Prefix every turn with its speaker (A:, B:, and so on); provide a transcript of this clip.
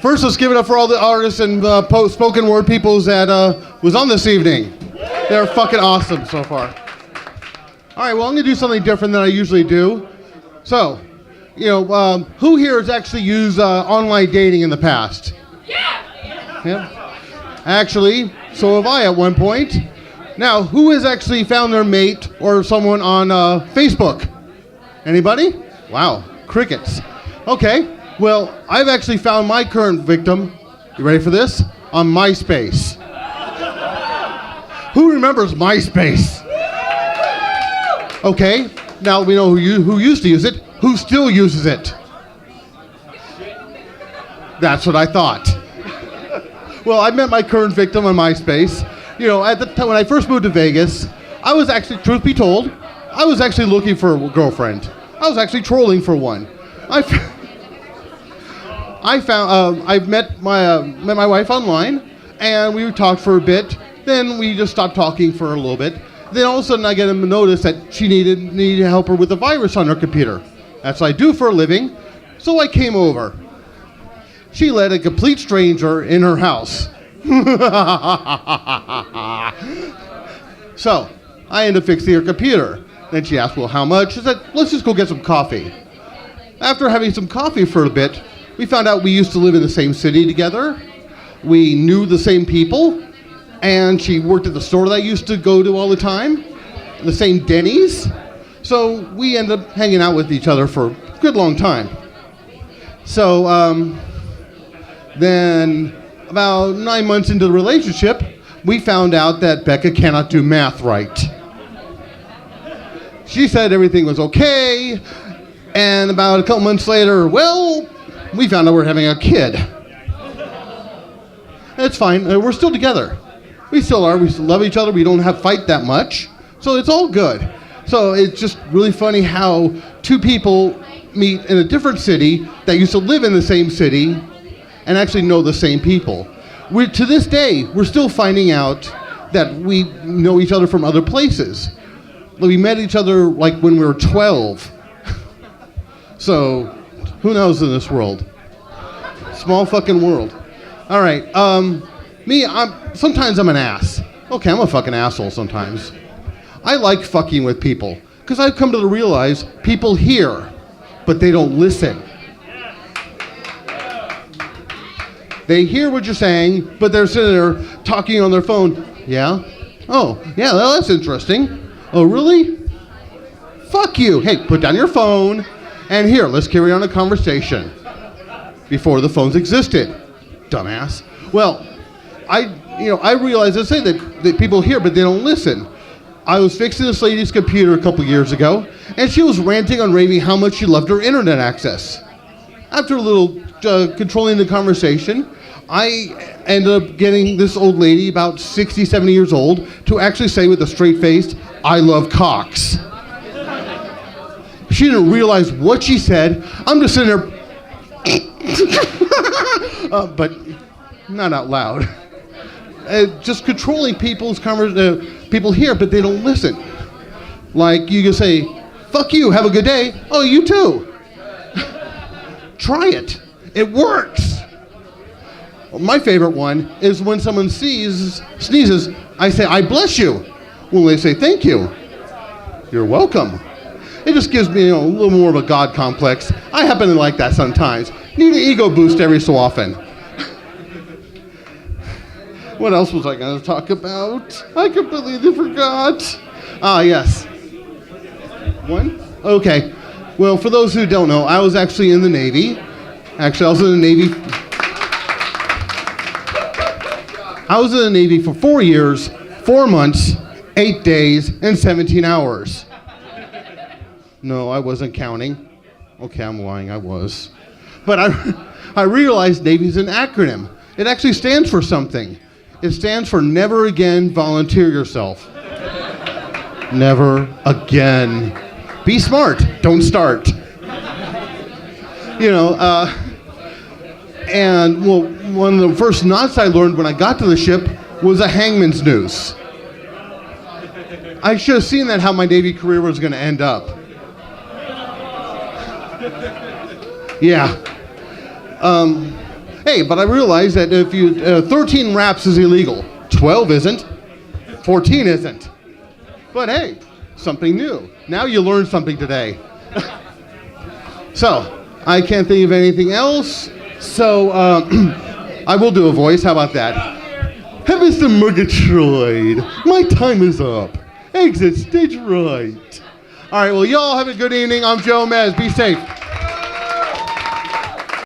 A: First, let's give it up for all the artists and spoken word peoples that was on this evening. They're fucking awesome so far. All right, well, I'm going to do something different than I usually do. So, who here has actually used online dating in the past? Yeah. Actually, so have I at one point. Now, who has actually found their mate or someone on Facebook? Anybody? Wow, crickets. Okay. Well, I've actually found my current victim, you ready for this? On MySpace. Who remembers MySpace? Okay, now we know who used to use it. Who still uses it? That's what I thought. Well, I met my current victim on MySpace. At the time when I first moved to Vegas, I was actually, truth be told, I was actually looking for a girlfriend. I was actually trolling for one. I met my wife online, and we talked for a bit. Then we just stopped talking for a little bit. Then all of a sudden I get a notice that she needed to help her with a virus on her computer. That's what I do for a living. So I came over. She let a complete stranger in her house. So I ended up fixing her computer. Then she asked, well, how much? I said, let's just go get some coffee. After having some coffee for a bit, we found out we used to live in the same city together. We knew the same people. And she worked at the store that I used to go to all the time, the same Denny's. So we ended up hanging out with each other for a good long time. So then about 9 months into the relationship, we found out that Becca cannot do math right. She said everything was okay. And about a couple months later, well, we found out we're having a kid. It's fine. We're still together. We still are. We still love each other. We don't fight that much. So it's all good. So it's just really funny how two people meet in a different city that used to live in the same city and actually know the same people. To this day, we're still finding out that we know each other from other places. We met each other like when we were 12. So who knows in this world? Small fucking world. All right. Sometimes I'm an ass. Okay, I'm a fucking asshole sometimes. I like fucking with people because I've come to realize people hear, but they don't listen. They hear what you're saying, but they're sitting there talking on their phone. Yeah? Oh, yeah, well, that's interesting. Oh, really? Fuck you. Hey, put down your phone, and here, let's carry on a conversation. Before the phones existed. Dumbass. Well, I realize I say that people hear, but they don't listen. I was fixing this lady's computer a couple years ago, and she was ranting and raving how much she loved her internet access. After a little controlling the conversation, I ended up getting this old lady, about 60, 70 years old, to actually say with a straight face, I love cocks. She didn't realize what she said. I'm just sitting there, but not out loud. Just controlling people's people hear, but they don't listen. Like you can say, fuck you, have a good day. Oh, you too. Try it. It works. Well, my favorite one is when someone sneezes, I say, I bless you. Well, they say, thank you. You're welcome. It just gives me a little more of a God complex. I happen to like that sometimes. Need an ego boost every so often. What else was I going to talk about? I completely forgot. Ah, yes. One? Okay. Well, for those who don't know, I was actually in the Navy. Actually, I was in the Navy for 4 years, 4 months, 8 days, and 17 hours. No, I wasn't counting. Okay, I'm lying, I was. But I realized Navy's an acronym. It actually stands for something. It stands for Never Again Volunteer Yourself. Never again. Be smart, don't start. And well, one of the first knots I learned when I got to the ship was a hangman's noose. I should have seen that how my Navy career was going to end up. Yeah. Hey, but I realized that if you 13 raps is illegal, 12 isn't, 14 isn't. But hey, something new. Now you learned something today. So, I can't think of anything else. So, I will do a voice. How about that? Hey, Mr. Murgatroyd, my time is up. Exit stage right. All right, well, y'all have a good evening. I'm Joe Mez. Be safe.